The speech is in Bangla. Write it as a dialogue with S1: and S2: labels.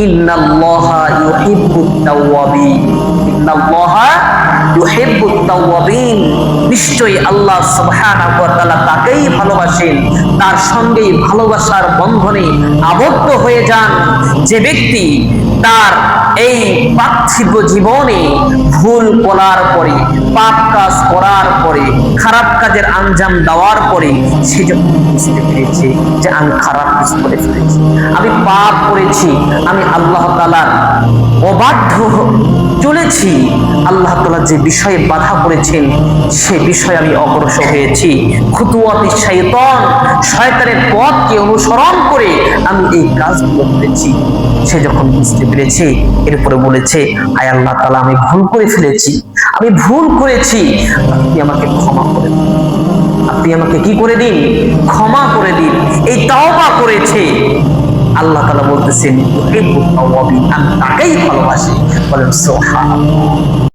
S1: ইন্নাল্লাহা ইউহিব্বুত তাওয়াবিন, ইন্নাল্লাহা ইউহিব্বুত তাওয়াবিন, নিশ্চয়ই আল্লাহ সুবহানাহু ওয়া তাআলা তাকেই ভালোবাসেন, তার সঙ্গেই ভালোবাসার বন্ধনে আবদ্ধ হয়ে যান যে ব্যক্তি তার এই পার্থিব জীবনে ভুল করার পরে, পাপ কাজ করার পরে, খারাপ কাজের আঞ্জাম দেওয়ার পরে সে যখন বুঝতে পেরেছে যে আমি খারাপ কাজ করে ফেলেছি, আমি পাপ করেছি, আমি আল্লাহ তাআলার অবাধ্য চলেছি, আল্লাহ তাআলা যে বিষয়ে বাধা করেছেন সে বিষয়ে আমি অগ্রসর হয়েছি, খুতুওয়াতি শাইতান, শয়তানের পথকে অনুসরণ করে আমি এই কাজগুলো করেছি, সে যখন বুঝতে পেরেছে এরপরে বলেছে, আয় আল্লাহ তাআলা আমি ভুল করে ফেলেছি, আমি ভুল করেছি, আপনি আমাকে ক্ষমা করে দিন, আপনি আমাকে কি করে দিন, ক্ষমা করে দিন। এই তাওবা করেছে, আল্লাহ তাআলা বলতেছেন আমি তাকেই ভালোবাসি। বলেন সুবহানাল্লাহ।